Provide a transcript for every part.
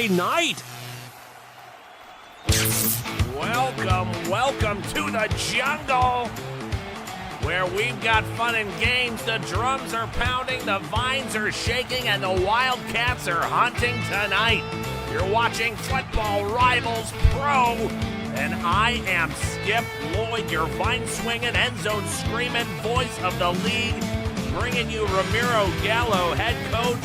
Saturday night. Welcome to the jungle, where we've got fun and games. The drums are pounding, the vines are shaking, and the Wildcats are hunting tonight. You're watching Football Rivals Pro, and I am Skip Lloyd, your vine-swinging, end-zone screaming voice of the league, bringing you Ramiro Gallo, head coach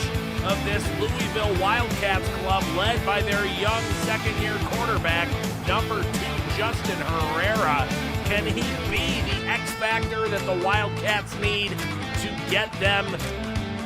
of this Louisville Wildcats club, led by their young second-year quarterback, number 2, Justin Herrera. Can he be the X factor that the Wildcats need to get them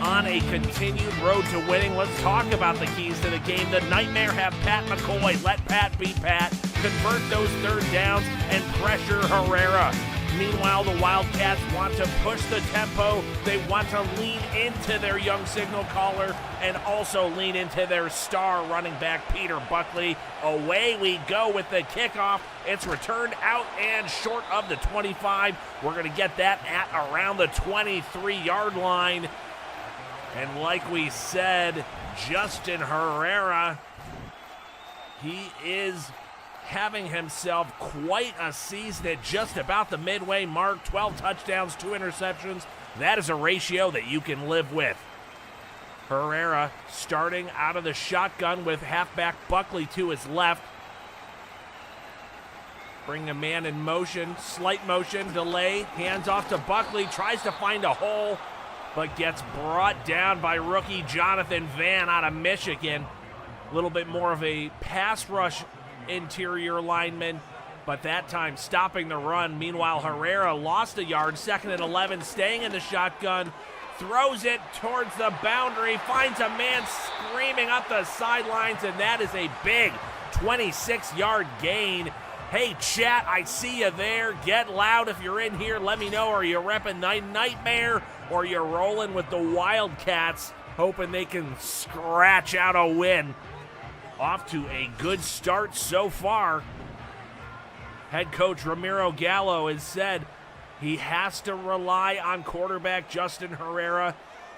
on a continued road to winning? Let's talk about the keys to the game. The Nightmare have Pat McCoy. Let Pat be Pat. Convert those third downs and pressure Herrera. Meanwhile, the Wildcats want to push the tempo. They want to lean into their young signal caller and also lean into their star running back, Peter Buckley. Away we go with the kickoff. It's returned out and short of the 25. We're going to get that at around the 23-yard line. And like we said, Justin Herrera, he is having himself quite a season at just about the midway mark. 12 touchdowns, 2 interceptions. That is a ratio that you can live with. Herrera starting out of the shotgun with halfback Buckley to his left. Bring a man in motion, slight motion, delay, hands off to Buckley, tries to find a hole, but gets brought down by rookie Jonathan Van out of Michigan. A little bit more of a pass rush interior lineman, but that time stopping the run. Meanwhile, Herrera lost a yard, 2nd and 11, staying in the shotgun, throws it towards the boundary, finds a man screaming up the sidelines, and that is a big 26-yard gain. Hey, chat, I see you there. Get loud if you're in here. Let me know. Are you repping Nightmare, or you're rolling with the Wildcats, hoping they can scratch out a win? Off to a good start so far. Head coach Ramiro Gallo has said he has to rely on quarterback Justin Herrera.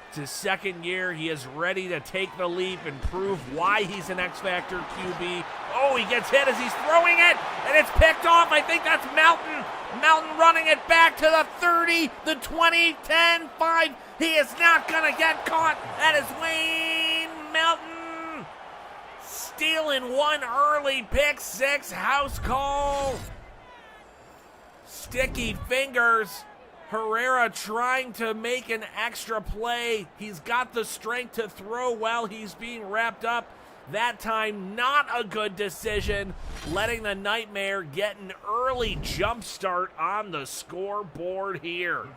It's his second year. He is ready to take the leap and prove why he's an X-Factor QB. Oh, he gets hit as he's throwing it, and it's picked off. I think that's Melton. Melton running it back to the 30, the 20, 10, 5. He is not going to get caught. That is Wayne Melton. Stealing one early pick six, house call. Sticky fingers. Herrera trying to make an extra play. He's got the strength to throw while he's being wrapped up. That time, not a good decision. Letting the Nightmare get an early jump start on the scoreboard here.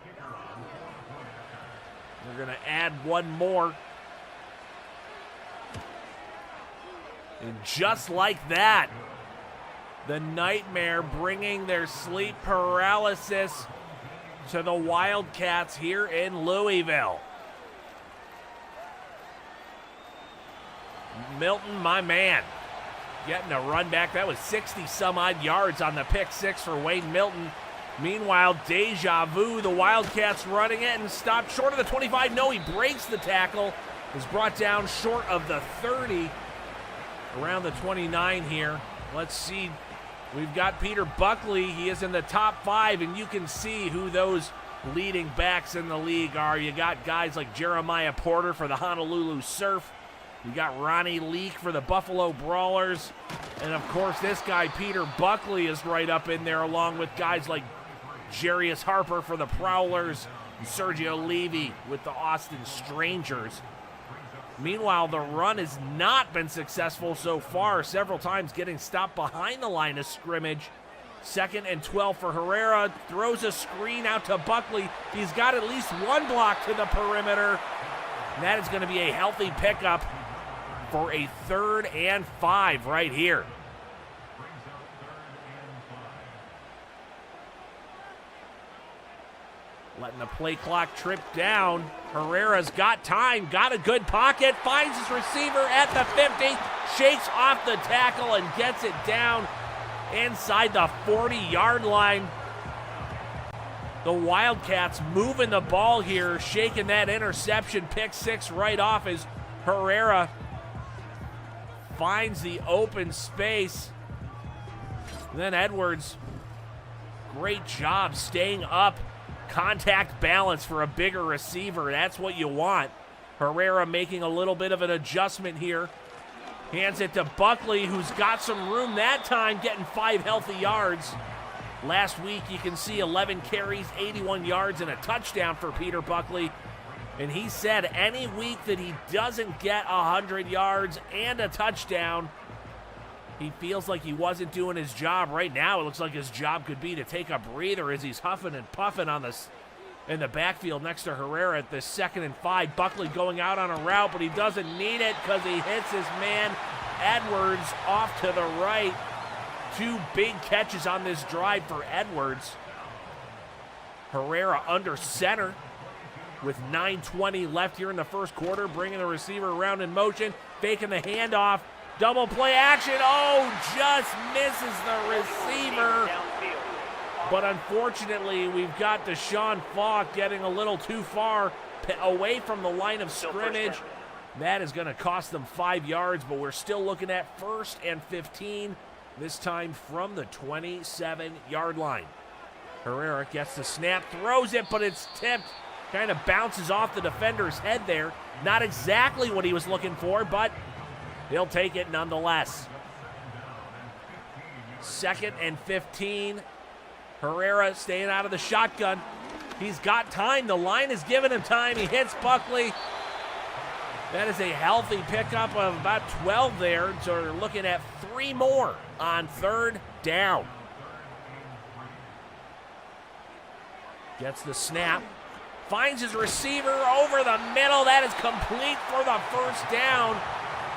We're going to add one more. And just like that, the Nightmare bringing their sleep paralysis to the Wildcats here in Louisville. Milton, my man, getting a run back. That was 60-some-odd yards on the pick six for Wayne Milton. Meanwhile, deja vu, the Wildcats running it and stopped short of the 25. No, he breaks the tackle. Is brought down short of the 30. Around the 29 here. Let's see. We've got Peter Buckley. He is in the top 5, and you can see who those leading backs in the league are. You got guys like Jeremiah Porter for the Honolulu Surf. You got Ronnie Leak for the Buffalo Brawlers. And, of course, this guy, Peter Buckley, is right up in there, along with guys like Jarius Harper for the Prowlers and Sergio Levy with the Austin Strangers. Meanwhile, the run has not been successful so far, several times getting stopped behind the line of scrimmage. 2nd and 12 for Herrera, throws a screen out to Buckley. He's got at least one block to the perimeter. And that is going to be a healthy pickup for a 3rd and 5 right here. Letting the play clock trip down. Herrera's got time, got a good pocket, finds his receiver at the 50, shakes off the tackle and gets it down inside the 40-yard line. The Wildcats moving the ball here, shaking that interception, pick six right off as Herrera finds the open space. And then Edwards, great job staying up. Contact balance for a bigger receiver. That's what you want. Herrera making a little bit of an adjustment here. Hands it to Buckley, who's got some room that time, getting 5 healthy yards. Last week, you can see 11 carries, 81 yards, and a touchdown for Peter Buckley. And he said any week that he doesn't get 100 yards and a touchdown, he feels like he wasn't doing his job. Right now, it looks like his job could be to take a breather as he's huffing and puffing on this in the backfield next to Herrera at the 2nd and 5. Buckley going out on a route, but he doesn't need it because he hits his man Edwards off to the right. 2 big catches on this drive for Edwards. Herrera under center with 9:20 left here in the first quarter, bringing the receiver around in motion, faking the handoff. Double play action. Oh, just misses the receiver. But unfortunately, we've got Deshaun Falk getting a little too far away from the line of scrimmage. That is going to cost them 5 yards, but we're still looking at 1st and 15, this time from the 27-yard line. Herrera gets the snap, throws it, but it's tipped. Kind of bounces off the defender's head there. Not exactly what he was looking for, but he'll take it nonetheless. 2nd and 15. Herrera staying out of the shotgun. He's got time. The line is giving him time. He hits Buckley. That is a healthy pickup of about 12 there. So we're looking at 3 more on 3rd down. Gets the snap. Finds his receiver over the middle. That is complete for the 1st down.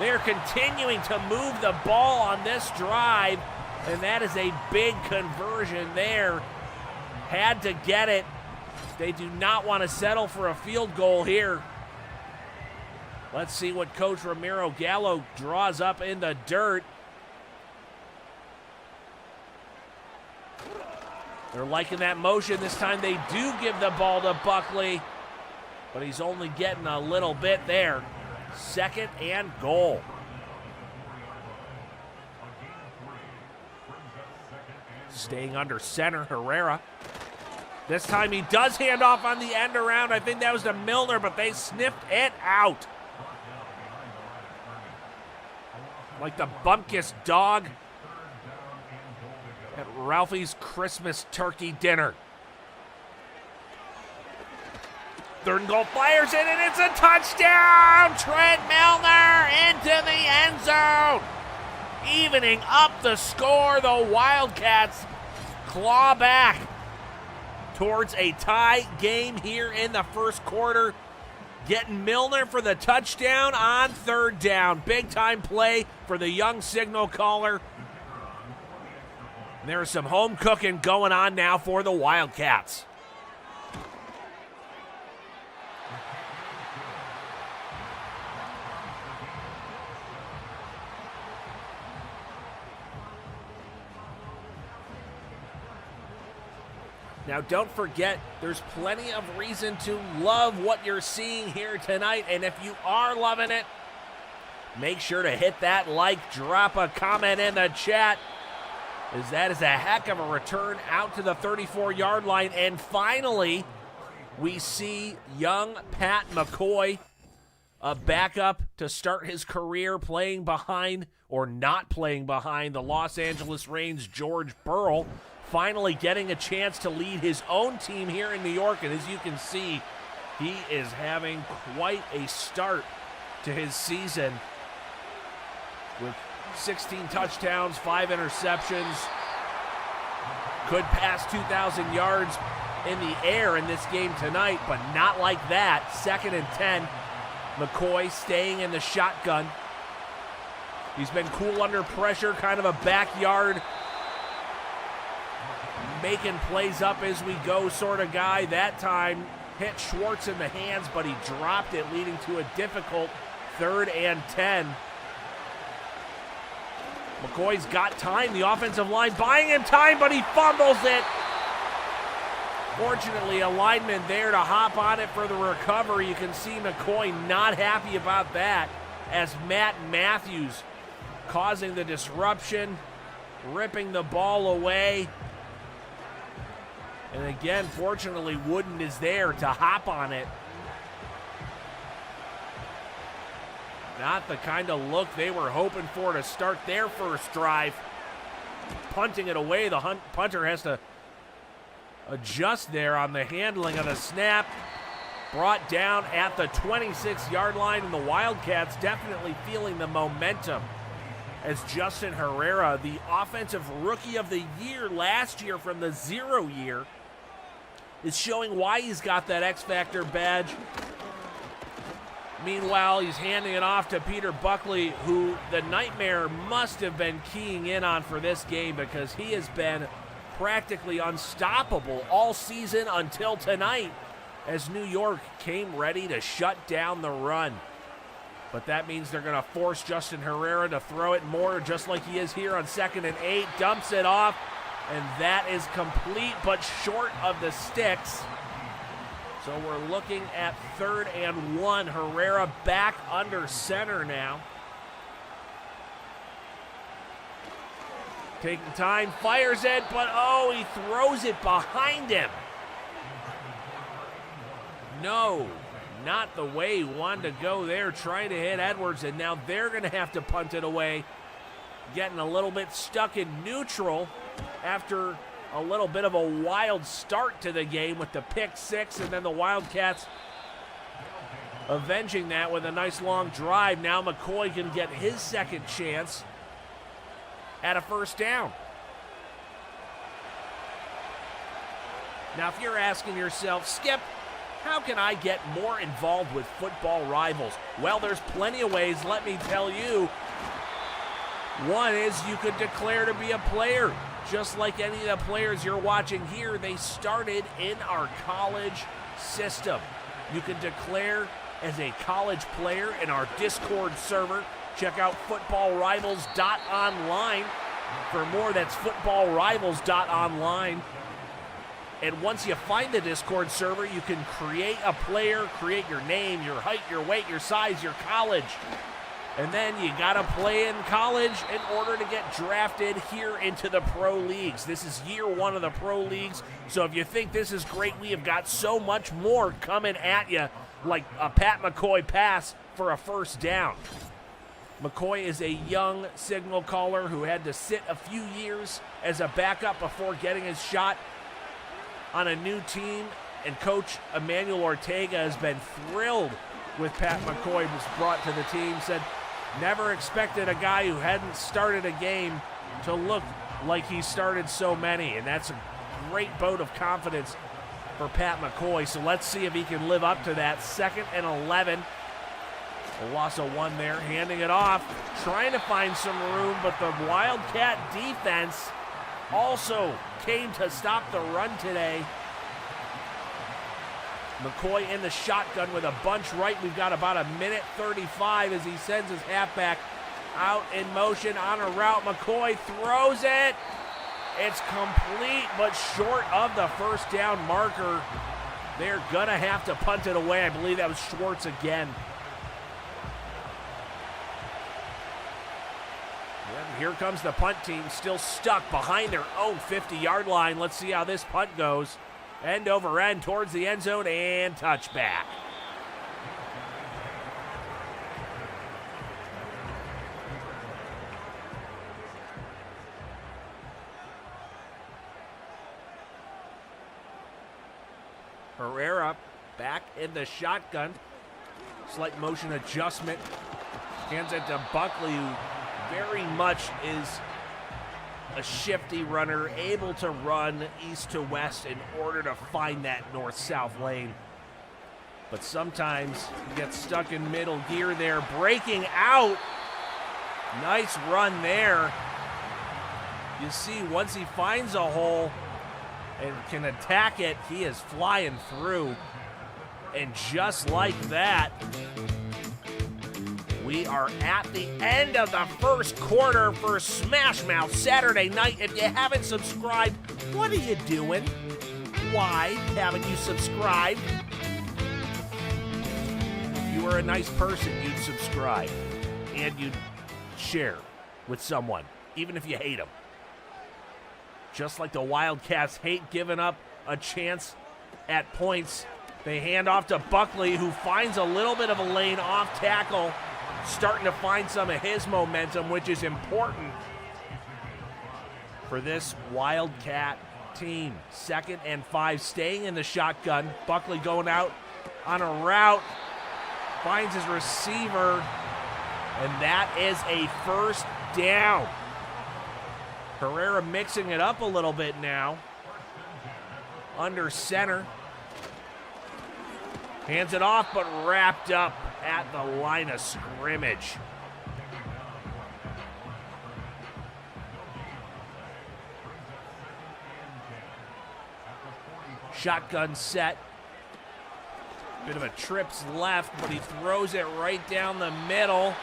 They're continuing to move the ball on this drive, and that is a big conversion there. Had to get it. They do not want to settle for a field goal here. Let's see what Coach Ramiro Gallo draws up in the dirt. They're liking that motion. This time they do give the ball to Buckley, but he's only getting a little bit there. 2nd and goal. Staying under center, Herrera. This time he does hand off on the end around. I think that was to Milner, but they sniffed it out. Like the Bumpkus dog at Ralphie's Christmas turkey dinner. 3rd and goal, fires it, and it's a touchdown! Trent Milner into the end zone. Evening up the score, the Wildcats claw back towards a tie game here in the first quarter. Getting Milner for the touchdown on 3rd down. Big time play for the young signal caller. There's some home cooking going on now for the Wildcats. Now, don't forget, there's plenty of reason to love what you're seeing here tonight. And if you are loving it, make sure to hit that like, drop a comment in the chat, as that is a heck of a return out to the 34-yard line. And finally, we see young Pat McCoy, a backup to start his career playing behind, or not playing behind, the Los Angeles Reigns' George Burrell, finally getting a chance to lead his own team here in New York. And as you can see, he is having quite a start to his season with 16 touchdowns, 5 interceptions. Could pass 2,000 yards in the air in this game tonight, but not like that. 2nd and 10. McCoy staying in the shotgun. He's been cool under pressure, kind of a backyard making plays up as we go sort of guy. That time hit Schwartz in the hands, but he dropped it, leading to a difficult 3rd and 10. McCoy's got time. The offensive line buying him time, but he fumbles it. Fortunately, a lineman there to hop on it for the recovery. You can see McCoy not happy about that, as Matt Matthews causing the disruption, ripping the ball away. And again, fortunately, Wooden is there to hop on it. Not the kind of look they were hoping for to start their first drive. Punting it away, the punter has to adjust there on the handling of the snap. Brought down at the 26-yard line, and the Wildcats definitely feeling the momentum as Justin Herrera, the offensive rookie of the year last year from the 0 year, is showing why he's got that X-Factor badge. Meanwhile, he's handing it off to Peter Buckley, who the Nightmare must have been keying in on for this game because he has been practically unstoppable all season until tonight as New York came ready to shut down the run. But that means they're going to force Justin Herrera to throw it more, just like he is here on 2nd and 8. Dumps it off, and that is complete but short of the sticks. So we're looking at 3rd and 1. Herrera back under center now. Taking time, fires it, but oh, he throws it behind him. No, not the way he wanted to go there, trying to hit Edwards, and now they're going to have to punt it away. Getting a little bit stuck in neutral after a little bit of a wild start to the game with the pick 6, and then the Wildcats avenging that with a nice long drive. Now McCoy can get his second chance at a first down. Now, if you're asking yourself, Skip, how can I get more involved with football rivals? Well, there's plenty of ways, let me tell you. One is you could declare to be a player. Just like any of the players you're watching here, they started in our college system. You can declare as a college player in our Discord server. Check out footballrivals.online for more. That's footballrivals.online. And once you find the Discord server, you can create a player, create your name, your height, your weight, your size, your college. And then you got to play in college in order to get drafted here into the pro leagues. This is year 1 of the pro leagues. So if you think this is great, we have got so much more coming at you, like a Pat McCoy pass for a first down. McCoy is a young signal caller who had to sit a few years as a backup before getting his shot on a new team. And Coach Emmanuel Ortega has been thrilled with Pat McCoy was brought to the team. Said, never expected a guy who hadn't started a game to look like he started so many. And that's a great vote of confidence for Pat McCoy. So let's see if he can live up to that. 2nd and 11. A loss of 1 there. Handing it off. Trying to find some room, but the Wildcat defense also came to stop the run today. McCoy in the shotgun with a bunch right. We've got about a minute 35 as he sends his halfback out in motion on a route. McCoy throws it. It's complete, but short of the first down marker. They're going to have to punt it away. I believe that was Schwartz again. And here comes the punt team, still stuck behind their own 50-yard line. Let's see how this punt goes. End over end towards the end zone and touchback. Herrera back in the shotgun. Slight motion adjustment. Hands it to Buckley, who very much is a shifty runner, able to run east to west in order to find that north-south lane. But sometimes he gets stuck in middle gear there, breaking out. Nice run there. You see, once he finds a hole and can attack it, he is flying through. And just like that, we are at the end of the first quarter for SMASHMOUTH Saturday night. If you haven't subscribed, what are you doing? Why haven't you subscribed? If you were a nice person, you'd subscribe and you'd share with someone, even if you hate them. Just like the Wildcats hate giving up a chance at points. They hand off to Buckley, who finds a little bit of a lane off tackle, starting to find some of his momentum, which is important for this Wildcat team. 2nd and 5, staying in the shotgun. Buckley going out on a route, finds his receiver, and that is a first down. Herrera mixing it up a little bit now. Under center. Hands it off, but wrapped up at the line of scrimmage. Shotgun set. Bit of a trips left, but he throws it right down the middle.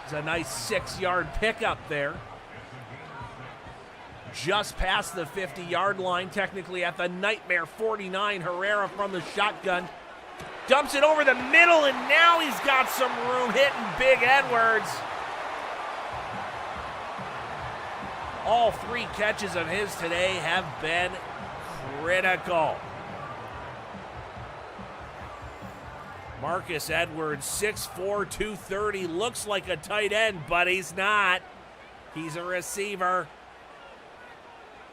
It's a nice 6-yard pickup there. Just past the 50-yard line, technically at the Nightmare 49. Herrera from the shotgun. Dumps it over the middle, and now he's got some room hitting Big Edwards. All 3 catches of his today have been critical. Marcus Edwards, 6'4", 230, looks like a tight end, but he's not. He's a receiver.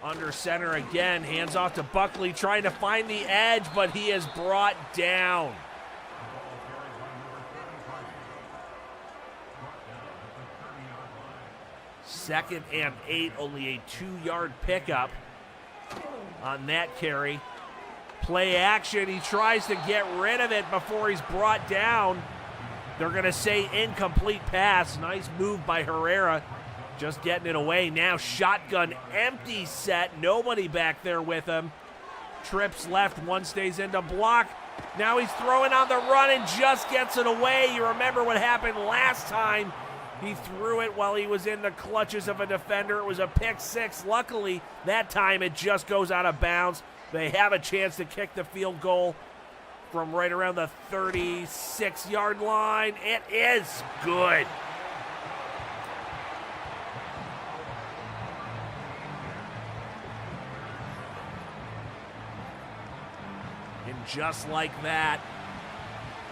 Under center again, hands off to Buckley, trying to find the edge, but he is brought down. Second and 8, only a 2-yard pickup on that carry. Play action, he tries to get rid of it before he's brought down. They're gonna say incomplete pass. Nice move by Herrera, just getting it away. Now shotgun, empty set, nobody back there with him. Trips left, one stays into block. Now he's throwing on the run and just gets it away. You remember what happened last time. He threw it while he was in the clutches of a defender. It was a pick 6. Luckily, that time it just goes out of bounds. They have a chance to kick the field goal from right around the 36-yard line. It is good. And just like that,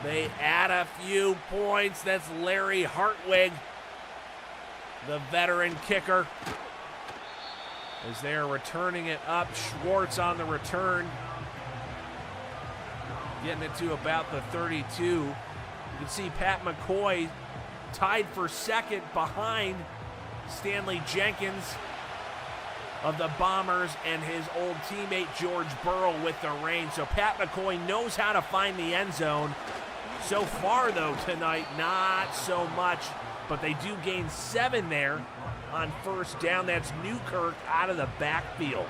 they add a few points. That's Larry Hartwig, the veteran kicker, as they are returning it up. Schwartz on the return, getting it to about the 32. You can see Pat McCoy tied for second behind Stanley Jenkins of the Bombers and his old teammate George Burrow with the reins. So Pat McCoy knows how to find the end zone. So far, though, tonight, not so much, but they do gain 7 there on first down. That's Newkirk out of the backfield.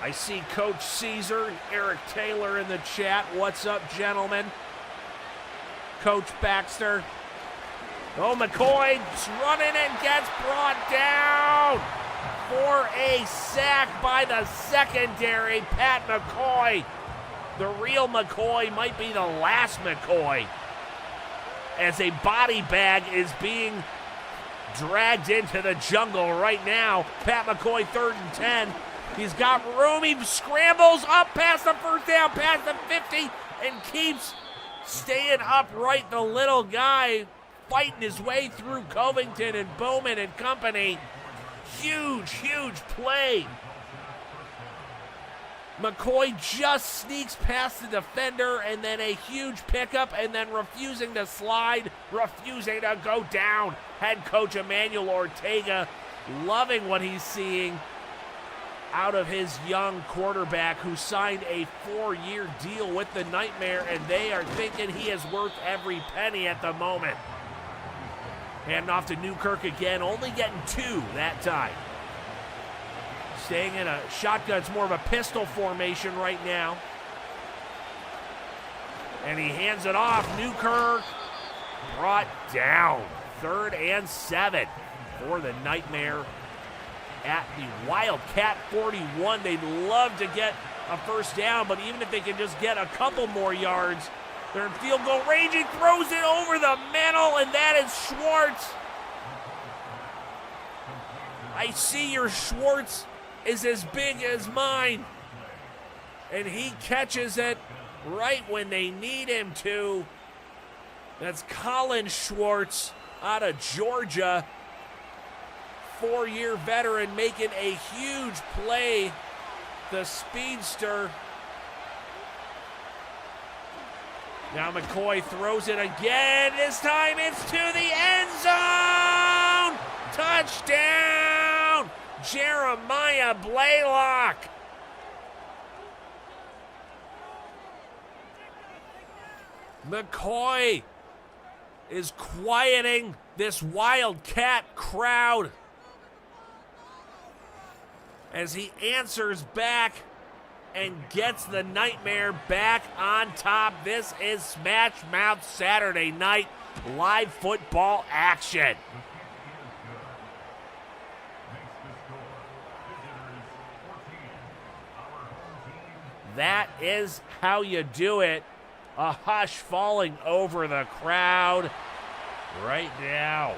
I see Coach Caesar and Eric Taylor in the chat. What's up, gentlemen? Coach Baxter. Oh, McCoy running and gets brought down for a sack by the secondary, Pat McCoy. The real McCoy might be the last McCoy, as a body bag is being dragged into the jungle right now. Pat McCoy, 3rd and 10. He's got room. He scrambles up past the first down, past the 50, and keeps staying upright. The little guy fighting his way through Covington and Bowman and company. Huge, huge play. McCoy just sneaks past the defender, and then a huge pickup, and then refusing to slide, refusing to go down. Head coach Emmanuel Ortega loving what he's seeing out of his young quarterback, who signed a 4-year deal with the Nightmare, and they are thinking he is worth every penny at the moment. Handing off to Newkirk again, only getting 2 that time. Staying in a shotgun, it's more of a pistol formation right now. And he hands it off. Newkirk brought down. 3rd and 7 for the Nightmare at the Wildcat 41. They'd love to get a first down, but even if they can just get a couple more yards, They're in field goal range. He throws it over the middle, and that is Schwartz. I see your Schwartz is as big as mine. And he catches it right when they need him to. That's Colin Schwartz out of Georgia. 4-year veteran making a huge play. The speedster. Now McCoy throws it again. This time it's to the end zone. Touchdown, Jeremiah Blaylock. McCoy is quieting this Wildcat crowd as he answers back and gets the Nightmare back on top. This is Smash Mouth Saturday night live football action. That is how you do it. A hush falling over the crowd right now.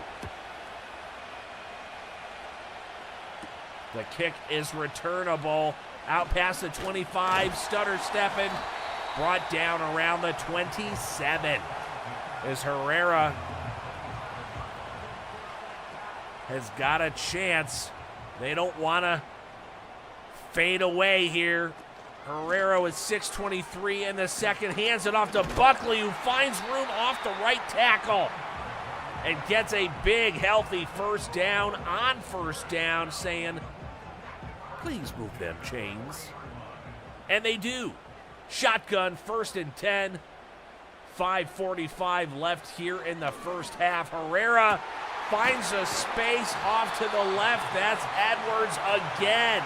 The kick is returnable. Out past the 25, stutter stepping. Brought down around the 27 as Herrera has got a chance. They don't want to fade away here. Herrera with 6:23 in the second, hands it off to Buckley, who finds room off the right tackle and gets a big, healthy first down on first down, saying, please move them chains. And they do. Shotgun, 1st and 10. 5:45 left here in the first half. Herrera finds a space off to the left. That's Edwards again,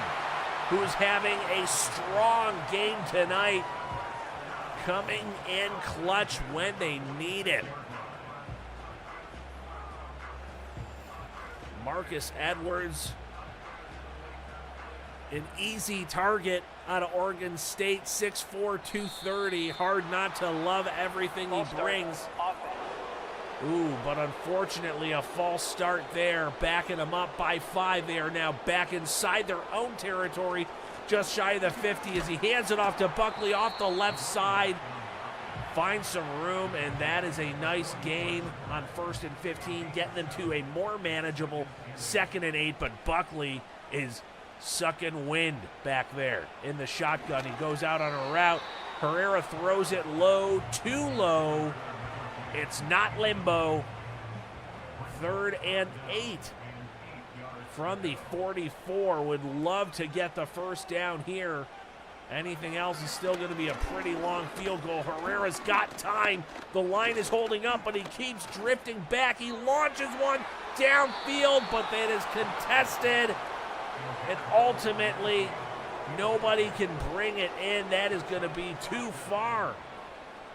who's having a strong game tonight, coming in clutch when they need it. Marcus Edwards, an easy target out of Oregon State, 6'4", 230. Hard not to love everything he brings. Ooh, but unfortunately a false start there, backing them up by 5. They are now back inside their own territory, just shy of the 50 as he hands it off to Buckley off the left side. Finds some room, and that is a nice gain on 1st and 15, getting them to a more manageable 2nd and 8, but Buckley is sucking wind back there in the shotgun. He goes out on a route. Herrera throws it low, too low. It's not limbo. 3rd and 8 from the 44. Would love to get the first down here. Anything else is still going to be a pretty long field goal. Herrera's got time. The line is holding up, but he keeps drifting back. He launches one downfield, but that is contested. And ultimately, nobody can bring it in. That is going to be too far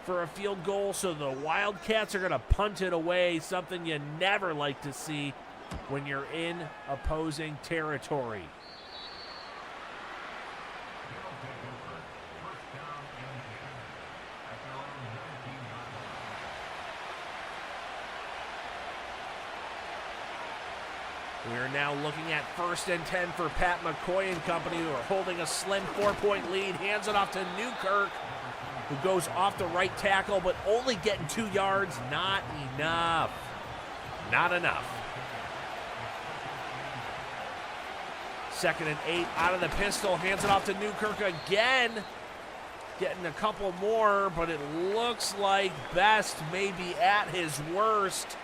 for a field goal, so the Wildcats are going to punt it away, something you never like to see when you're in opposing territory. We are now looking at 1st and 10 for Pat McCoy and company, who are holding a slim 4-point lead. Hands it off to Newkirk, who goes off the right tackle, but only getting 2 yards. Not enough. Not enough. 2nd and 8 out of the pistol. Hands it off to Newkirk again. Getting a couple more, but it looks like Best may be at his worst.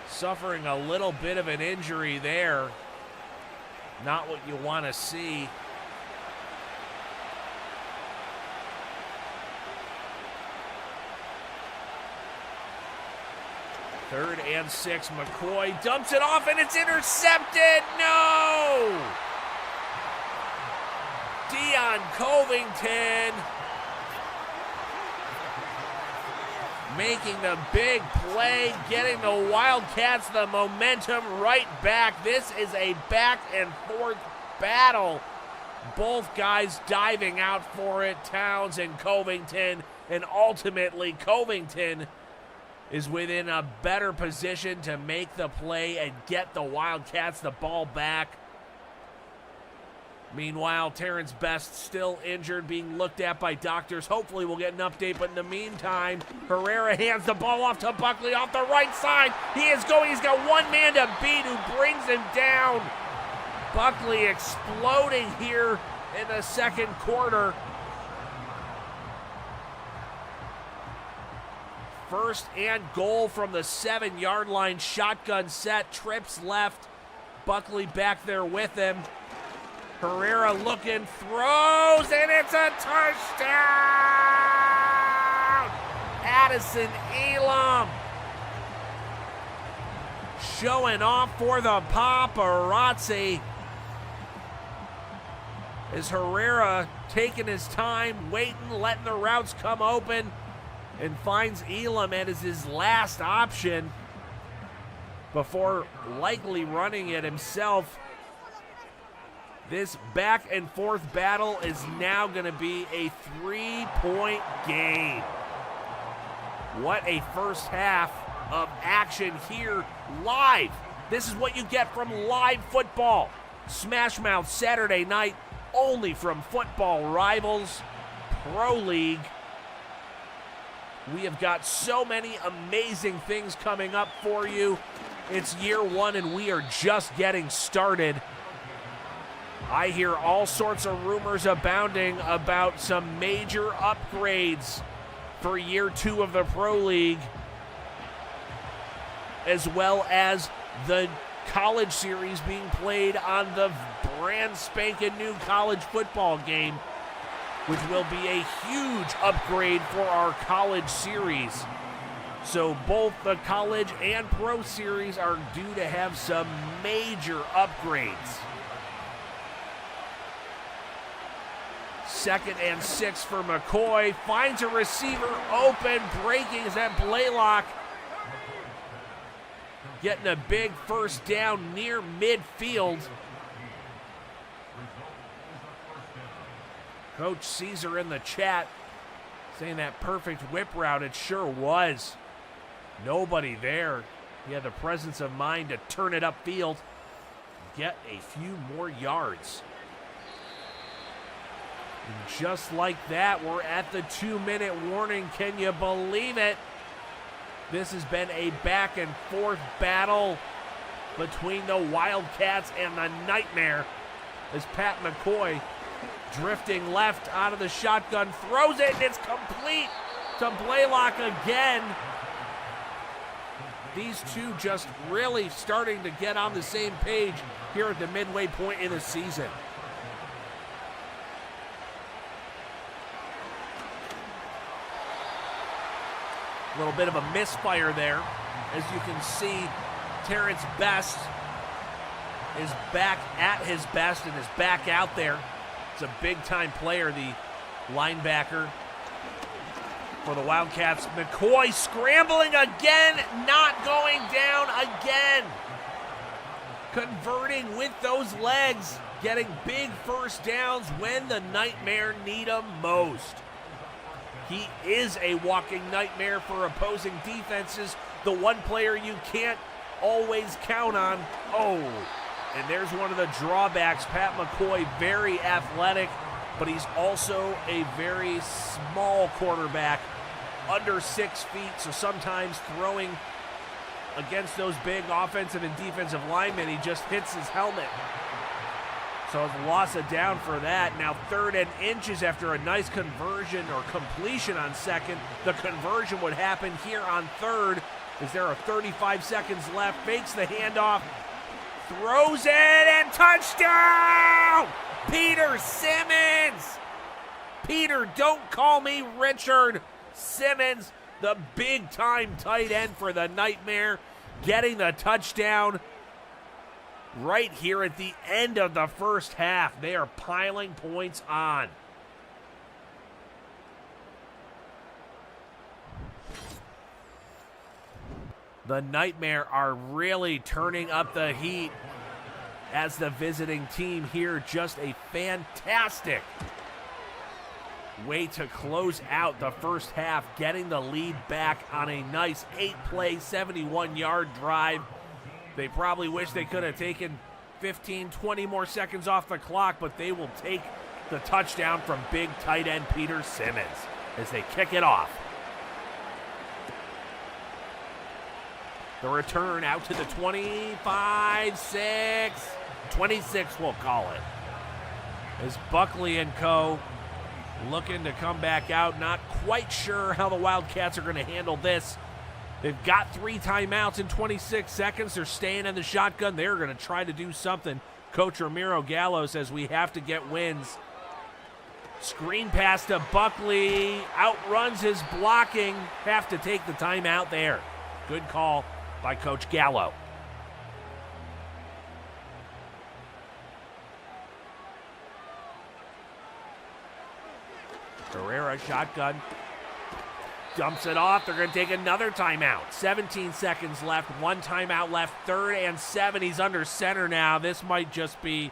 Suffering a little bit of an injury there. Not what you want to see. Third and 6, McCoy dumps it off and it's intercepted. No! Dion Covington making the big play, getting the Wildcats the momentum right back. This is a back and forth battle. Both guys diving out for it, Towns and Covington. and ultimately Covington is within a better position to make the play and get the Wildcats the ball back. Meanwhile, Terrence Best still injured, being looked at by doctors. Hopefully we'll get an update, but in the meantime, Herrera hands the ball off to Buckley off the right side. He is going, he's got one man to beat who brings him down. Buckley exploding here in the second quarter. First and goal from the 7-yard line. Shotgun set, trips left. Buckley back there with him. Herrera looking, throws, and it's a touchdown! Addison Elam showing off for the paparazzi. As Herrera taking his time, waiting, letting the routes come open, and finds Elam as his last option before likely running it himself. This back and forth battle is now going to be a 3-point game. What a first half of action here live. This is what you get from live football. SMASHMOUTH Saturday night, only from Football Rivals Pro League. We have got so many amazing things coming up for you. It's year one and we are just getting started. I hear all sorts of rumors abounding about some major upgrades for year two of the Pro League, as well as the college series being played on the brand spanking new college football game, which will be a huge upgrade for our college series. So both the college and pro series are due to have some major upgrades. 2nd and 6 for McCoy. Finds a receiver open. Breaking is at Blaylock. Getting a big first down near midfield. Coach Caesar in the chat saying that perfect whip route. It sure was. Nobody there. He had the presence of mind to turn it upfield. Get a few more yards. And just like that, we're at the 2-minute warning. Can you believe it? This has been a back and forth battle between the Wildcats and the Nightmare, as Pat McCoy drifting left out of the shotgun, throws it, and it's complete to Blaylock again. These two just really starting to get on the same page here at the midway point in the season. A little bit of a misfire there. As you can see, Terrence Best is back at his best and is back out there. It's a big-time player, the linebacker for the Wildcats. McCoy scrambling again, not going down again. Converting with those legs, getting big first downs when the Nightmare need them most. He is a walking nightmare for opposing defenses. The one player you can't always count on. Oh, and there's one of the drawbacks. Pat McCoy, very athletic, but he's also a very small quarterback, under 6 feet, so sometimes throwing against those big offensive and defensive linemen, he just hits his helmet. So it's a loss of down for that. Now 3rd and inches after a nice conversion or completion on 2nd. The conversion would happen here on 3rd. Is there a 35 seconds left? Fakes the handoff. Throws it and touchdown! Peter Simmons! Peter, don't call me Richard. Simmons, the big-time tight end for the Nightmare, getting the touchdown right here at the end of the first half. They are piling points on. The Nightmare are really turning up the heat as the visiting team here. Just a fantastic way to close out the first half, getting the lead back on a nice 8-play, 71-yard drive. They probably wish they could have taken 15, 20 more seconds off the clock, but they will take the touchdown from big tight end Peter Simmons as they kick it off. The return out to the 25, 6, 26 we'll call it. As Buckley and co. looking to come back out. Not quite sure how the Wildcats are going to handle this. They've got 3 timeouts in 26 seconds. They're staying in the shotgun. They're going to try to do something. Coach Ramiro Gallo says we have to get wins. Screen pass to Buckley. Outruns his blocking. Have to take the timeout there. Good call by Coach Gallo. Herrera shotgun. Dumps it off. They're going to take another timeout. 17 seconds left. 1 timeout left. 3rd and 7. He's under center now. This might just be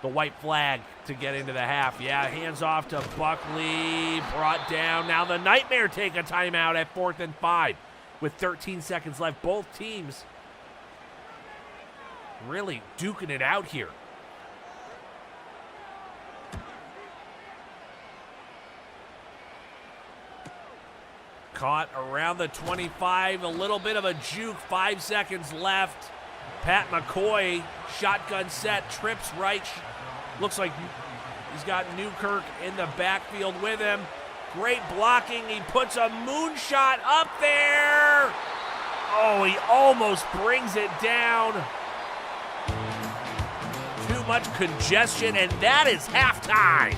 the white flag to get into the half. Yeah, hands off to Buckley. Brought down. Now the Nightmare take a timeout at 4th and 5 with 13 seconds left. Both teams really duking it out here. Caught around the 25, a little bit of a juke, 5 seconds left. Pat McCoy, shotgun set, trips right. Looks like he's got Newkirk in the backfield with him. Great blocking, he puts a moonshot up there. Oh, he almost brings it down. Too much congestion, and that is halftime.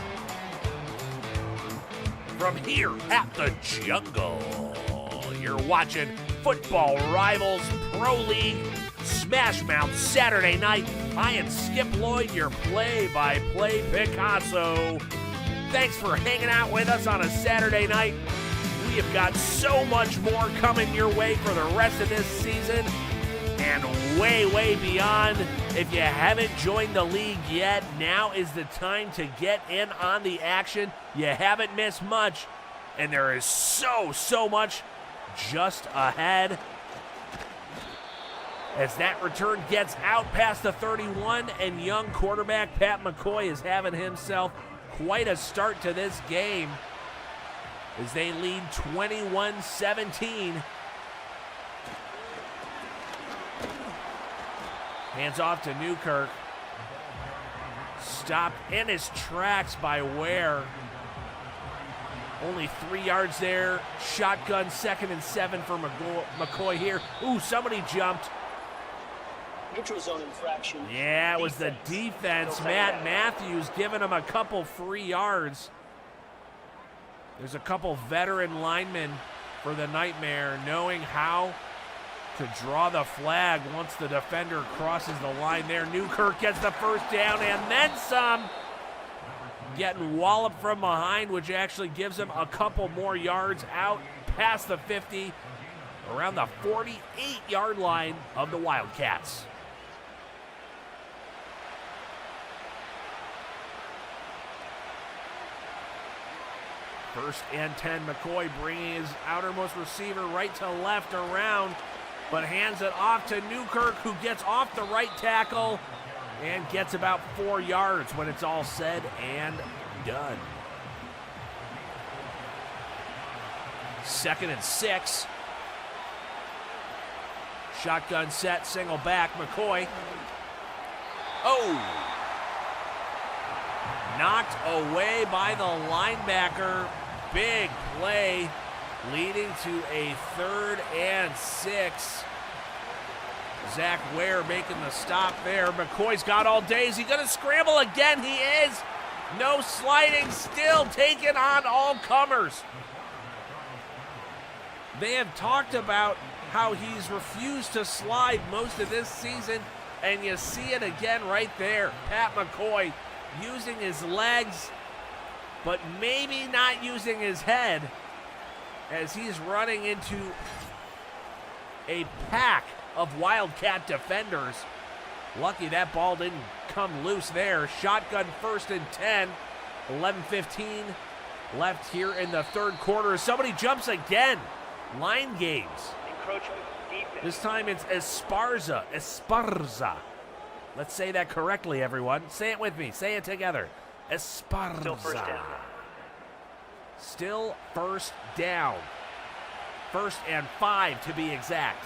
From here at the Jungle, you're watching Football Rivals Pro League SMASHMOUTH Saturday night. I am Skip Lloyd, your play-by-play Picasso. Thanks for hanging out with us on a Saturday night. We have got so much more coming your way for the rest of this season and way, way beyond. If you haven't joined the league yet, now is the time to get in on the action. You haven't missed much, and there is so much just ahead. As that return gets out past the 31, and young quarterback Pat McCoy is having himself quite a start to this game as they lead 21-17. Hands off to Newkirk. Stopped in his tracks by Ware. Only 3 yards there. Shotgun 2nd and 7 for McCoy here. Ooh, somebody jumped. Neutral zone infraction. Yeah, it was the defense. Matt Matthews giving him a couple free yards. There's a couple veteran linemen for the Nightmare knowing how to draw the flag once the defender crosses the line there. Newkirk gets the first down and then some. Getting walloped from behind, which actually gives him a couple more yards out past the 50, around the 48-yard line of the Wildcats. First and 10, McCoy bringing his outermost receiver right to left around, but hands it off to Newkirk, who gets off the right tackle and gets about 4 yards when it's all said and done. 2nd and 6. Shotgun set, single back, McCoy. Oh! Knocked away by the linebacker. Big play, leading to a 3rd and 6. Zach Ware making the stop there. McCoy's got all day. Is he going to scramble again? He is. No sliding, still taking on all comers. They have talked about how he's refused to slide most of this season, and you see it again right there. Pat McCoy using his legs, but maybe not using his head as he's running into a pack of Wildcat defenders. Lucky that ball didn't come loose there. Shotgun 1st and 10, 11:15 left here in the third quarter. Somebody jumps again. Line games. Encroachment defense. This time it's Esparza. Esparza. Let's say that correctly, everyone. Say it with me. Say it together. Esparza. Still first down. Still first down. 1st and 5 to be exact.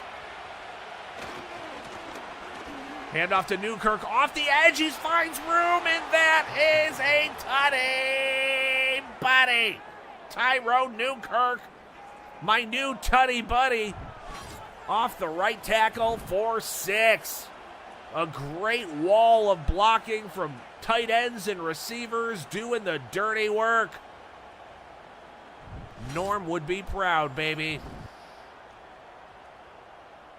Handoff to Newkirk. Off the edge. He finds room, and that is a tutty buddy. Tyrone Newkirk, my new tutty buddy, off the right tackle for 6. A great wall of blocking from tight ends and receivers doing the dirty work. Norm would be proud, baby.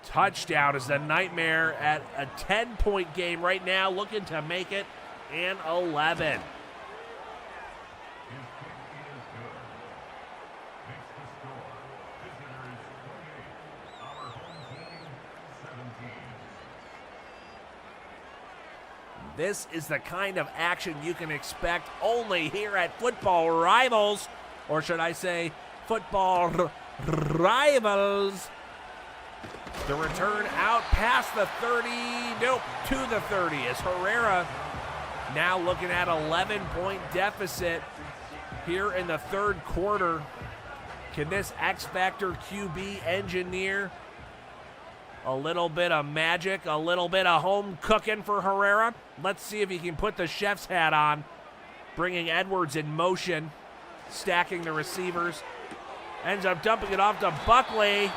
Touchdown is the nightmare at a 10-point game right now, looking to make it an 11. This is the kind of action you can expect only here at Football Rivals, or should I say Football Rivals. The return out past the 30, nope, to the 30 as Herrera now looking at 11-point deficit here in the third quarter. Can this X-Factor QB engineer a little bit of magic, a little bit of home cooking for Herrera? Let's see if he can put the chef's hat on, bringing Edwards in motion, stacking the receivers. Ends up dumping it off to Buckley,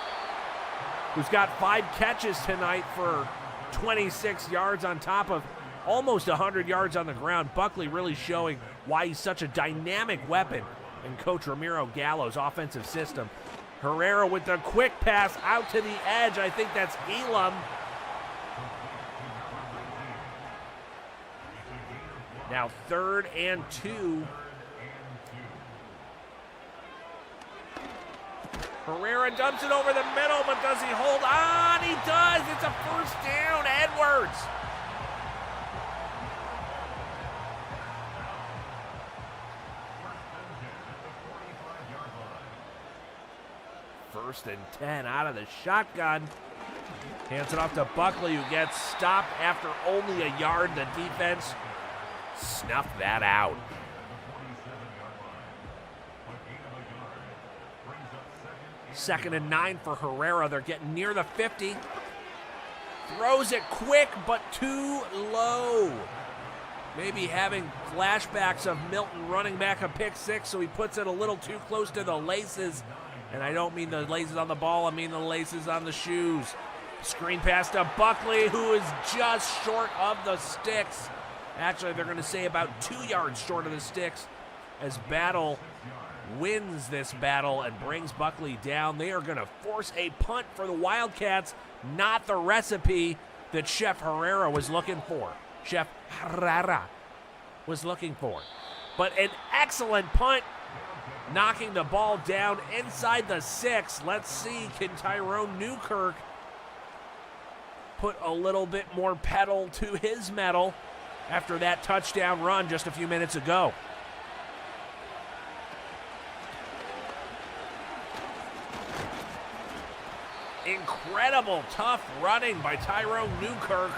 who's got 5 catches tonight for 26 yards on top of almost 100 yards on the ground. Buckley really showing why he's such a dynamic weapon in Coach Ramiro Gallo's offensive system. Herrera with the quick pass out to the edge. I think that's Elam. Now 3rd and 2. Herrera dumps it over the middle, but does he hold on? He does. It's a first down, Edwards. First and 10 out of the shotgun. Hands it off to Buckley, who gets stopped after only a yard. The defense snuffed that out. Second and 9 for Herrera. They're getting near the 50. Throws it quick, but too low. Maybe having flashbacks of Milton running back a pick 6, so he puts it a little too close to the laces. And I don't mean the laces on the ball, I mean the laces on the shoes. Screen pass to Buckley, who is just short of the sticks. Actually, they're going to say about 2 yards short of the sticks as Battle wins this battle and brings Buckley down. They are going to force a punt for the Wildcats, not the recipe that Chef Herrera was looking for. Chef Herrera was looking for. But an excellent punt, knocking the ball down inside the 6. Let's see, can Tyrone Newkirk put a little bit more pedal to his metal after that touchdown run just a few minutes ago? Incredible tough running by Tyrone Newkirk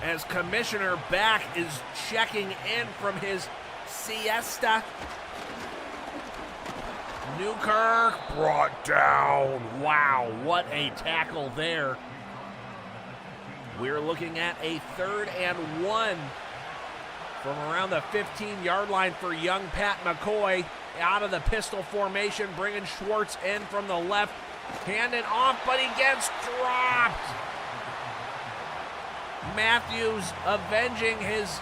as Commissioner Back is checking in from his siesta. Newkirk brought down. Wow, what a tackle there. We're looking at a 3rd and 1 from around the 15-yard line for young Pat McCoy. Out of the pistol formation, bringing Schwartz in from the left. Handing off, but he gets dropped. Matthews avenging his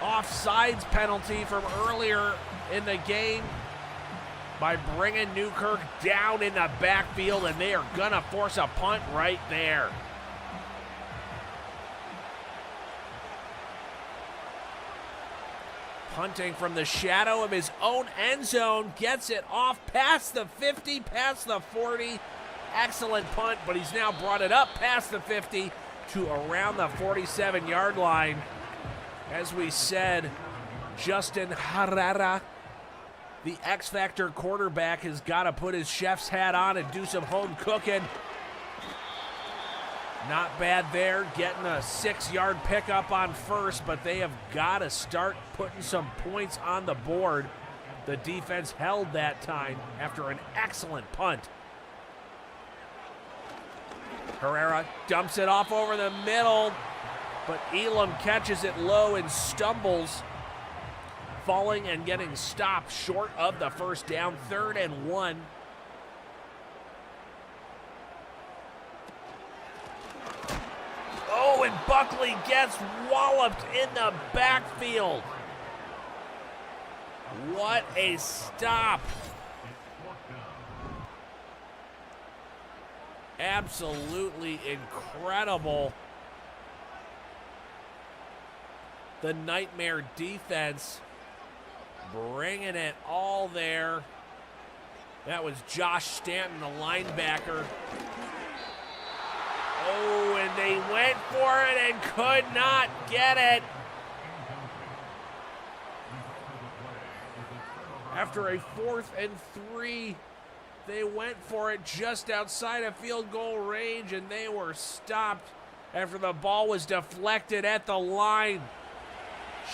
offsides penalty from earlier in the game by bringing Newkirk down in the backfield, and they are going to force a punt right there. Punting from the shadow of his own end zone, gets it off past the 50, past the 40. Excellent punt, but he's now brought it up past the 50 to around the 47-yard line. As we said, Justin Herrera, the X-Factor quarterback, has got to put his chef's hat on and do some home cooking. Not bad there, getting a 6-yard pickup on first, but they have got to start putting some points on the board. The defense held that time after an excellent punt. Herrera dumps it off over the middle, but Elam catches it low and stumbles, falling and getting stopped short of the first down, 3rd and 1. Oh, and Buckley gets walloped in the backfield. What a stop. Absolutely incredible. The Nightmare defense bringing it all there. That was Josh Stanton, the linebacker. Oh, and they went for it and could not get it. After a 4th and 3, they went for it just outside of field goal range, and they were stopped after the ball was deflected at the line.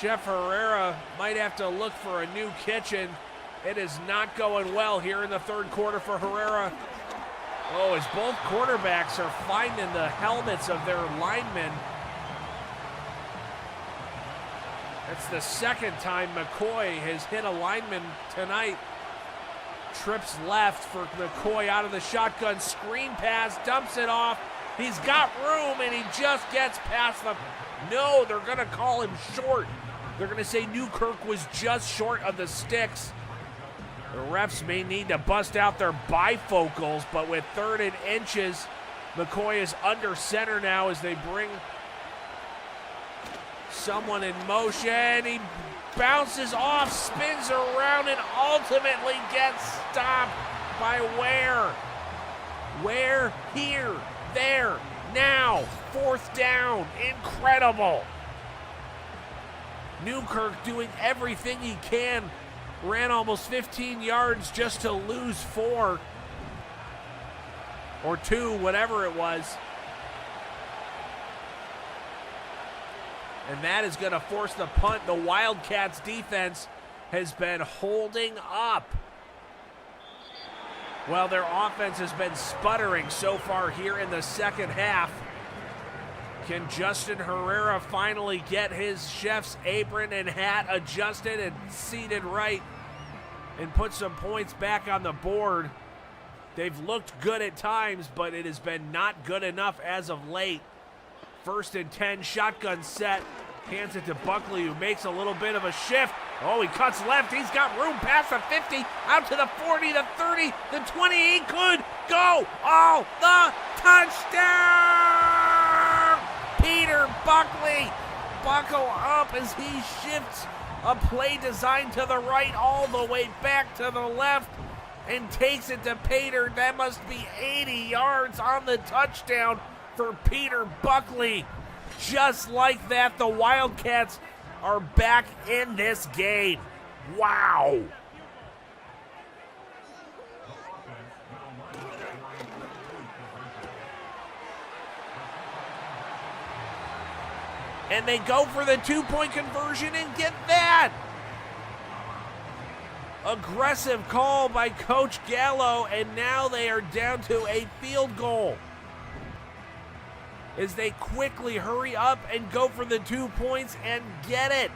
Chef Herrera might have to look for a new kitchen. It is not going well here in the 3rd quarter for Herrera. Oh, as both quarterbacks are finding the helmets of their linemen. It's the 2nd time McCoy has hit a lineman tonight. Trips left for McCoy out of the shotgun. Screen pass, dumps it off. He's got room, and he just gets past them. No, they're going to call him short. They're going to say Newkirk was just short of the sticks. The refs may need to bust out their bifocals, but with 3rd and inches, McCoy is under center now as they bring someone in motion. He bounces off, spins around, and ultimately gets stopped by Ware. Ware, here, there, now, 4th down. Incredible. Newkirk doing everything he can. Ran almost 15 yards just to lose 4 or 2, whatever it was. And that is going to force the punt. The Wildcats defense has been holding up. Well, their offense has been sputtering so far here in the 2nd half. Can Justin Herrera finally get his chef's apron and hat adjusted and seated right and put some points back on the board? They've looked good at times, but it has been not good enough as of late. 1st and 10, shotgun set. Hands it to Buckley, who makes a little bit of a shift. Oh, he cuts left. He's got room past the 50, out to the 40, the 30, the 20. He could go all the touchdown! Peter Buckley, buckle up as he shifts a play designed to the right all the way back to the left and takes it to Pater. That must be 80 yards on the touchdown for Peter Buckley. Just like that, the Wildcats are back in this game. Wow. And they go for the 2-point conversion and get that. Aggressive call by Coach Gallo, and now they are down to a field goal as they quickly hurry up and go for the 2 points and get it.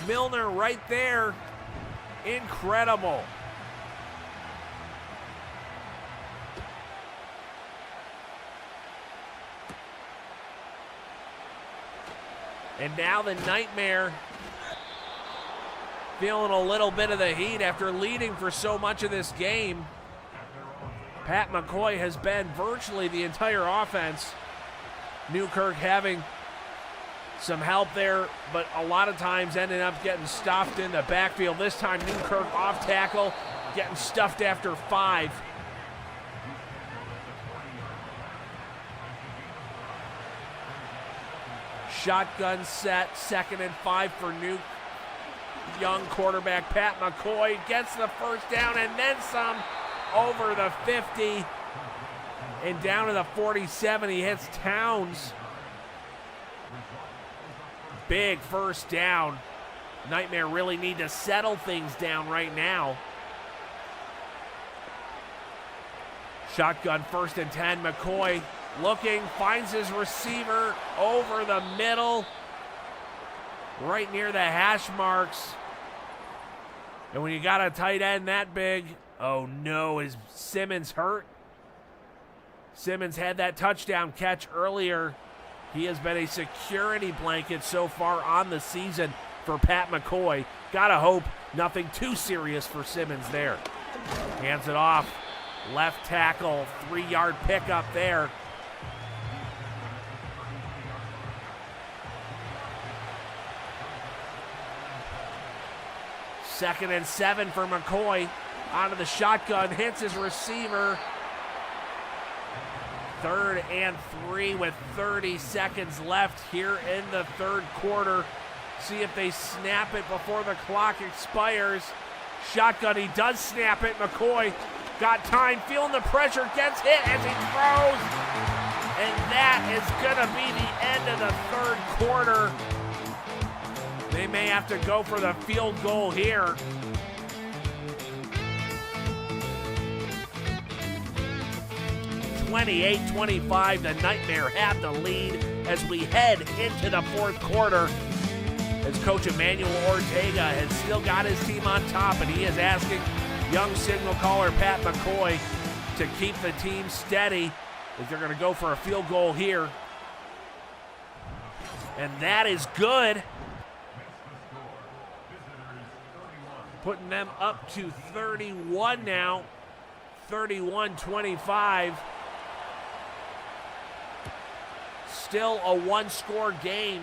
Milner right there. Incredible. And now the Nightmare feeling a little bit of the heat after leading for so much of this game. Pat McCoy has been virtually the entire offense. Newkirk having some help there, but a lot of times ending up getting stuffed in the backfield. This time Newkirk off tackle, getting stuffed after 5. Shotgun set, 2nd and 5 for Nuke. Young quarterback Pat McCoy gets the first down and then some over the 50 and down to the 47. He hits Towns. Big first down. Nightmare really need to settle things down right now. Shotgun 1st and 10. McCoy looking, finds his receiver over the middle, right near the hash marks. And when you got a tight end that big, oh no, is Simmons hurt? Simmons had that touchdown catch earlier. He has been a security blanket so far on the season for Pat McCoy. Gotta hope nothing too serious for Simmons there. Hands it off. Left tackle, 3-yard pickup there. Second and 7 for McCoy. Out of the shotgun, hits his receiver. 3rd and 3 with 30 seconds left here in the 3rd quarter. See if they snap it before the clock expires. Shotgun, he does snap it. McCoy got time, feeling the pressure, gets hit as he throws. And that is gonna be the end of the 3rd quarter. They may have to go for the field goal here. (28-25), the Nightmare have the lead as we head into the 4th quarter. As Coach Emmanuel Ortega has still got his team on top, and he is asking young signal caller Pat McCoy to keep the team steady as they're going to go for a field goal here. And that is good. Putting them up to 31 now, 31-25. Still a 1-score game.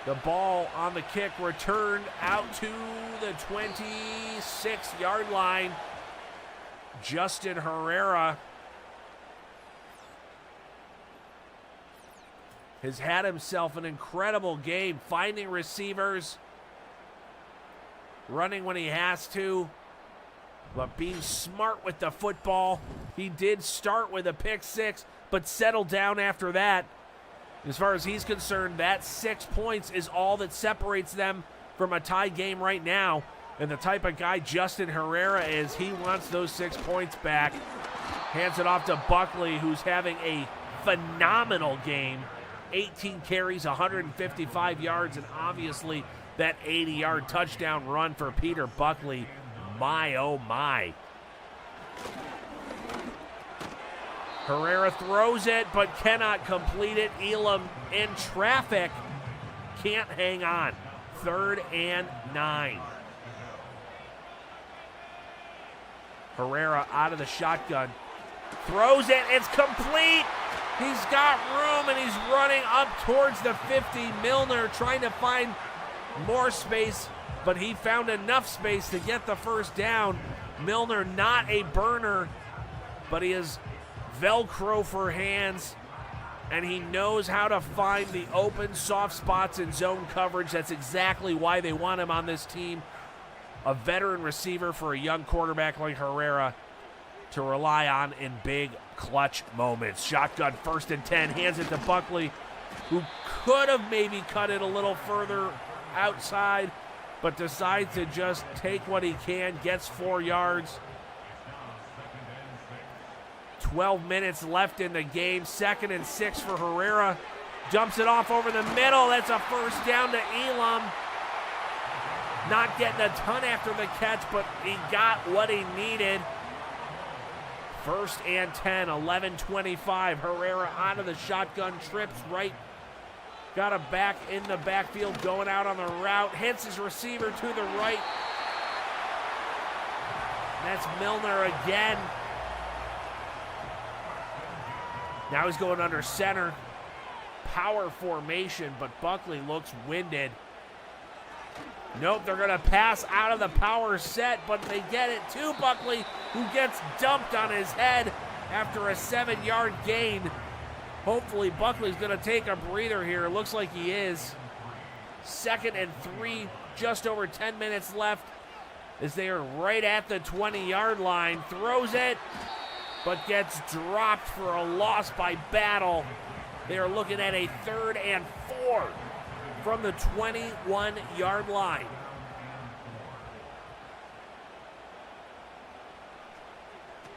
The ball on the kick returned out to the 26-yard line. Justin Herrera has had himself an incredible game, finding receivers, running when he has to, but being smart with the football. He did start with a pick 6, but settled down after that. As far as he's concerned, that 6 points is all that separates them from a tie game right now. And the type of guy Justin Herrera is, he wants those 6 points back. Hands it off to Buckley, who's having a phenomenal game. 18 carries, 155 yards, and obviously that 80-yard touchdown run for Peter Buckley. My, oh my. Herrera throws it, but cannot complete it. Elam in traffic, can't hang on. 3rd and 9. Herrera out of the shotgun. Throws it, it's complete. He's got room and he's running up towards the 50. Milner trying to find more space, but he found enough space to get the first down. Milner not a burner, but he is Velcro for hands, and he knows how to find the open soft spots in zone coverage. That's exactly why they want him on this team. A veteran receiver for a young quarterback like Herrera to rely on in big clutch moments. Shotgun 1st and 10, hands it to Buckley, who could have maybe cut it a little further outside, but decides to just take what he can, gets 4 yards. 12 minutes left in the game. 2nd and 6 for Herrera. Jumps it off over the middle. That's a first down to Elam. Not getting a ton after the catch, but he got what he needed. 1st and 10, 11-25. Herrera out of the shotgun, trips right. Got a back in the backfield, going out on the route. Hits his receiver to the right. That's Milner again. Now he's going under center. Power formation, but Buckley looks winded. Nope, they're going to pass out of the power set, but they get it to Buckley, who gets dumped on his head after a 7-yard gain. Hopefully Buckley's going to take a breather here. It looks like he is. 2nd and 3, just over 10 minutes left as they are right at the 20-yard line. Throws it, but gets dropped for a loss by Battle. They are looking at a 3rd and 4 from the 21-yard line.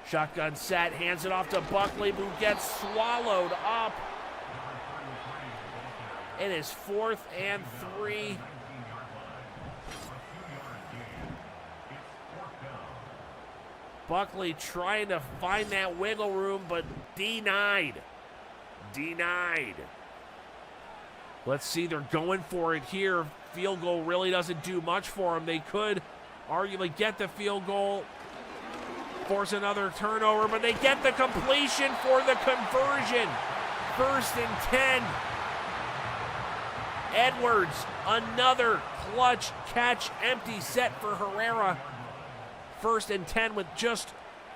Shotgun set, hands it off to Buckley, who gets swallowed up. It is 4th and 3. Buckley trying to find that wiggle room, but denied. Let's see, they're going for it here. Field goal really doesn't do much for them. They could arguably get the field goal, force another turnover, but they get the completion for the conversion. 1st and 10. Edwards, another clutch catch, empty set for Herrera. 1st and 10 with just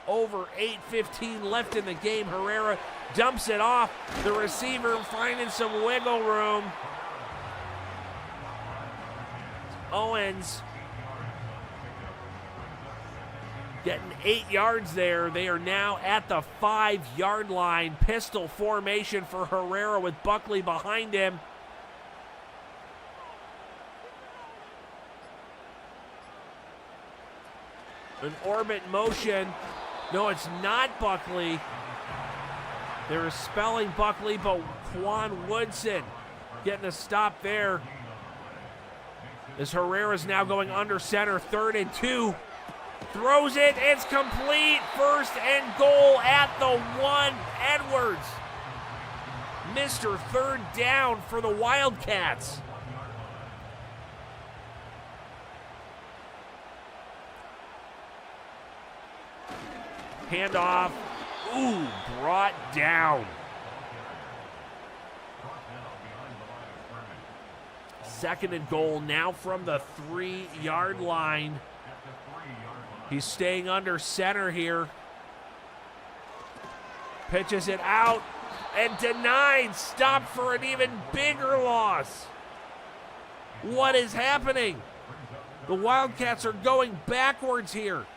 over 8:15 left in the game. Herrera dumps it off. The receiver finding some wiggle room. Owens getting 8 yards there. They are now at the 5-yard line. Pistol formation for Herrera with Buckley behind him. An orbit motion. No, it's not Buckley. They're spelling Buckley, but Quan Woodson getting a stop there. As Herrera's now going under center, 3rd and 2. Throws it, it's complete. 1st and goal at the 1. Edwards, Mr. 3rd down for the Wildcats. Handoff. Ooh, brought down. 2nd and goal now from the 3-yard line. He's staying under center here. Pitches it out and denied. Stopped for an even bigger loss. What is happening? The Wildcats are going backwards here.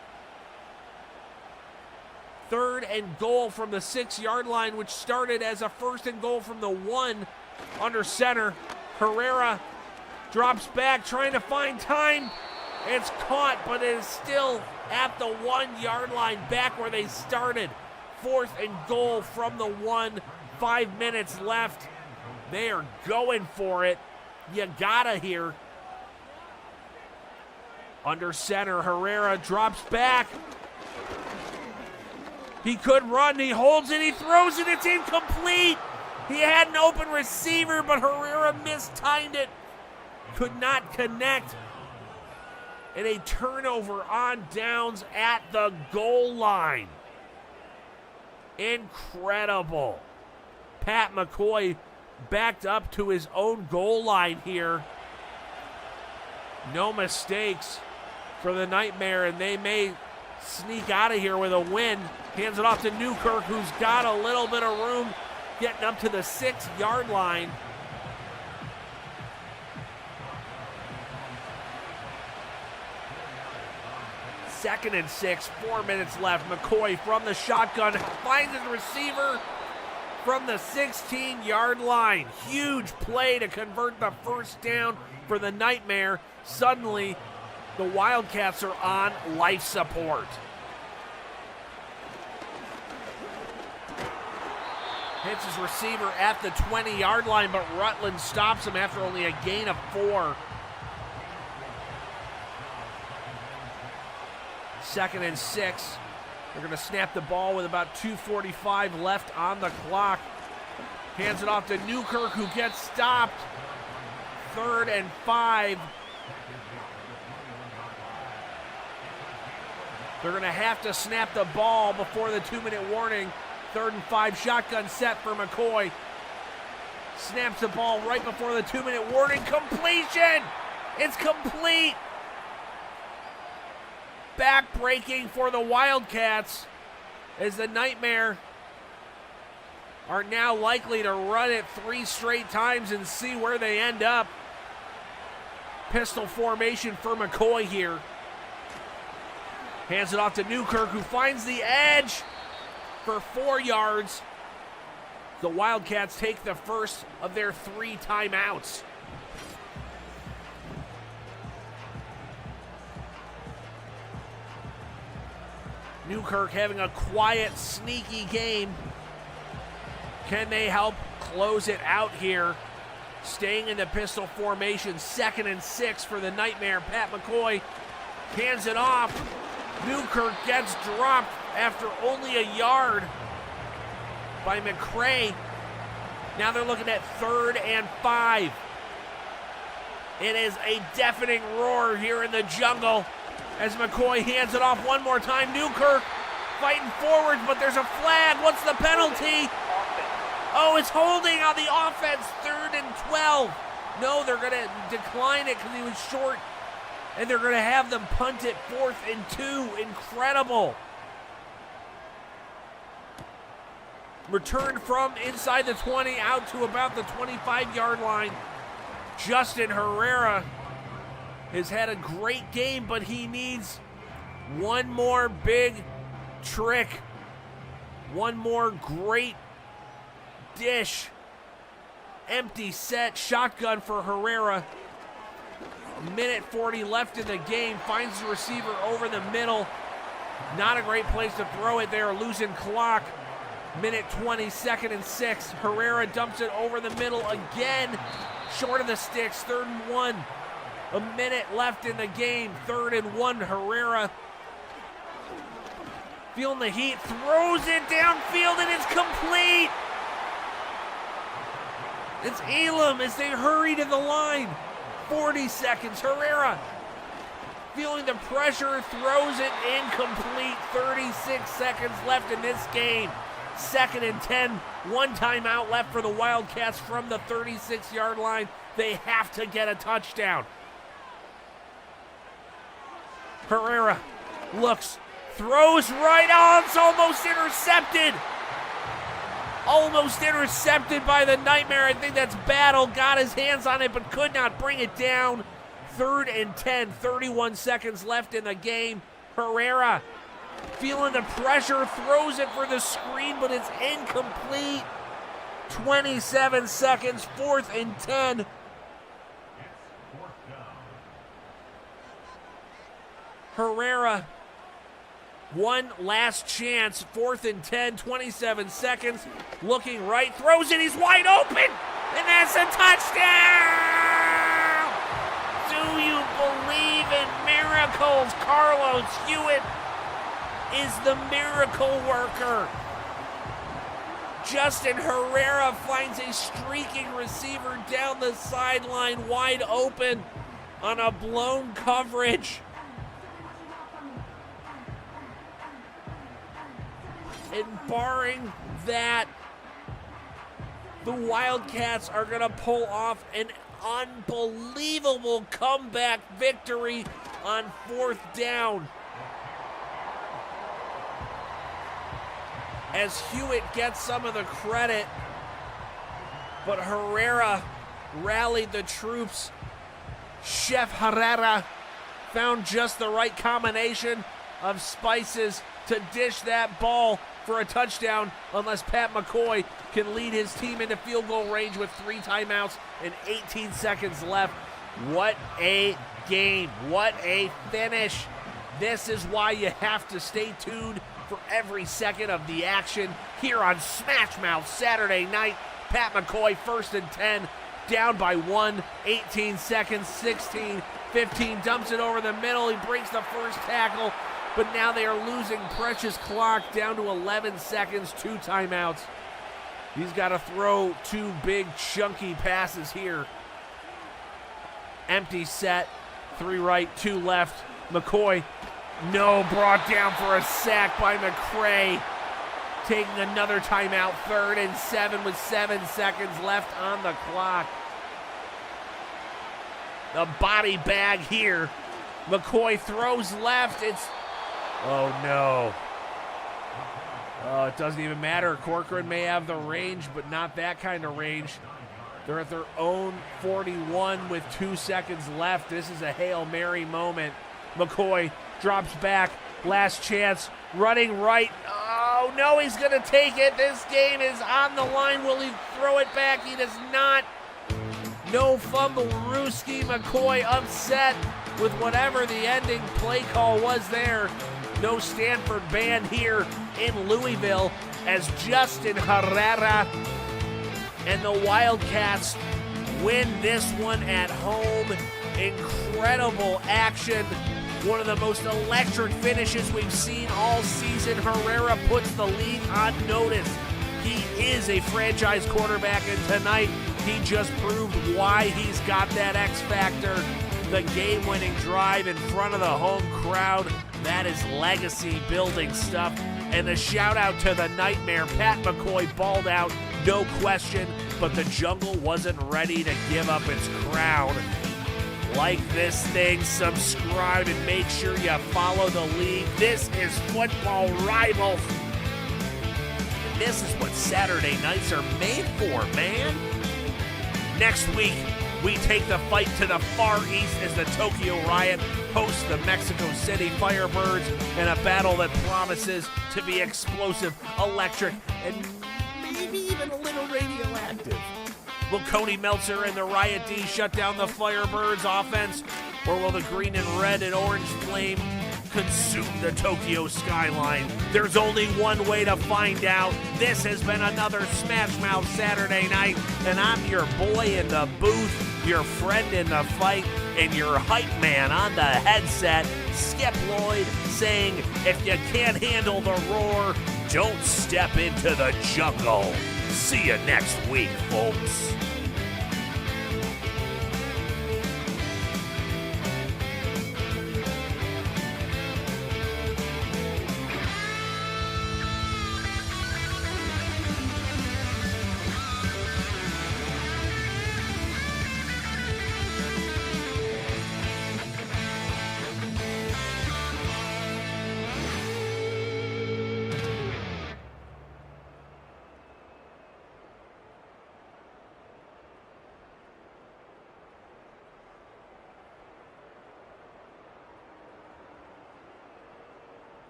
3rd and goal from the 6-yard line, which started as a 1st and goal from the 1 under center. Herrera drops back, trying to find time. It's caught, but it is still at the 1-yard line, back where they started. 4th and goal from the 1, 5 minutes left. They are going for it. You gotta here. Under center, Herrera drops back. He could run, he holds it, he throws it, it's incomplete. He had an open receiver, but Herrera mistimed it. Could not connect. And a turnover on downs at the goal line. Incredible. Pat McCoy backed up to his own goal line here. No mistakes for the Nightmare, and they may sneak out of here with a win. Hands it off to Newkirk, who's got a little bit of room, getting up to the 6-yard line. Second and 6, 4 minutes left. McCoy from the shotgun finds his receiver from the 16-yard line. Huge play to convert the 1st down for the Nightmare. Suddenly, the Wildcats are on life support. Hits his receiver at the 20-yard line, but Rutland stops him after only a gain of 4. 2nd and 6. They're going to snap the ball with about 2:45 left on the clock. Hands it off to Newkirk, who gets stopped. 3rd and 5. They're going to have to snap the ball before the 2-minute warning. 3rd and 5, shotgun set for McCoy. Snaps the ball right before the 2-minute warning. Completion! It's complete! Back-breaking for the Wildcats as the Nightmare are now likely to run it 3 straight times and see where they end up. Pistol formation for McCoy here. Hands it off to Newkirk, who finds the edge for 4 yards. The Wildcats take the first of their 3 timeouts. Newkirk having a quiet, sneaky game. Can they help close it out here? Staying in the pistol formation, 2nd and 6 for the Nightmare. Pat McCoy hands it off. Newkirk gets dropped after only a yard by McCray. Now they're looking at 3rd and 5. It is a deafening roar here in the jungle as McCoy hands it off one more time. Newkirk fighting forward, but there's a flag. What's the penalty? Oh, it's holding on the offense, 3rd and 12. No, they're going to decline it because he was short, and they're going to have them punt it 4th and 2. Incredible. Returned from inside the 20 out to about the 25-yard line. Justin Herrera has had a great game, but he needs one more big trick. One more great dish. Empty set, shotgun for Herrera. 1:40 left in the game. Finds the receiver over the middle. Not a great place to throw it there, losing clock. 1:20, 2nd and 6. Herrera dumps it over the middle again. Short of the sticks, 3rd and 1. A minute left in the game, 3rd and 1. Herrera feeling the heat, throws it downfield, and it's complete. It's Elam as they hurry to the line. 40 seconds. Herrera feeling the pressure, throws it incomplete. 36 seconds left in this game. 2nd and 10. 1 timeout left for the Wildcats from the 36-yard line. They have to get a touchdown. Herrera looks, throws right on. It's almost intercepted. Almost intercepted by the Nightmare. I think that's Battle. Got his hands on it, but could not bring it down. 3rd and 10. 31 seconds left in the game. Herrera feeling the pressure, throws it for the screen, but it's incomplete. 27 seconds. 4th and 10. Herrera, one last chance. 4th and 10, 27 seconds. Looking right, throws it, he's wide open, and that's a touchdown! Do you believe in miracles? Carlos Hewitt is the miracle worker. Justin Herrera finds a streaking receiver down the sideline, wide open on a blown coverage. And barring that, the Wildcats are going to pull off an unbelievable comeback victory on 4th down. As Hewitt gets some of the credit, but Herrera rallied the troops. Chef Herrera found just the right combination of spices to dish that ball for a touchdown, unless Pat McCoy can lead his team into field goal range with 3 timeouts and 18 seconds left. What a game. What a finish. This is why you have to stay tuned for every second of the action here on SMASHMOUTH Saturday night. Pat McCoy, 1st and 10, down by 1, 18 seconds, 16, 15, dumps it over the middle. He breaks the first tackle, but now they are losing precious clock down to 11 seconds, 2 timeouts. He's got to throw 2 big chunky passes here. Empty set, 3 right, 2 left. McCoy, no, brought down for a sack by McCray. Taking another timeout, 3rd and 7 with 7 seconds left on the clock. The body bag here. McCoy throws left, it's, oh no. It doesn't even matter. Corcoran may have the range, but not that kind of range. They're at their own 41 with 2 seconds left. This is a Hail Mary moment. McCoy drops back. Last chance. Running right. Oh, no, he's going to take it. This game is on the line. Will he throw it back? He does not. No fumble. Ruski. McCoy upset with whatever the ending play call was there. No Stanford band here in Louisville as Justin Herrera and the Wildcats win this one at home. Incredible action. One of the most electric finishes we've seen all season. Herrera puts the league on notice. He is a franchise quarterback, and tonight he just proved why he's got that X factor. The game-winning drive in front of the home crowd. That is legacy building stuff. And the shout out to the Nightmare. Pat McCoy balled out, no question, but the jungle wasn't ready to give up its crown. Like this thing, subscribe, and make sure you follow the league. This is Football Rivals. And this is what Saturday nights are made for, man. Next week, we take the fight to the far east as the Tokyo Riot hosts the Mexico City Firebirds in a battle that promises to be explosive, electric, and maybe even a little radioactive. Will Cody Meltzer and the Riot D shut down the Firebirds' offense, or will the green and red and orange flame consume the Tokyo skyline? There's only one way to find out. This has been another Smash Mouth Saturday night, and I'm your boy in the booth, your friend in the fight, and your hype man on the headset, Skip Lloyd, saying, if you can't handle the roar, don't step into the jungle. See you next week, folks.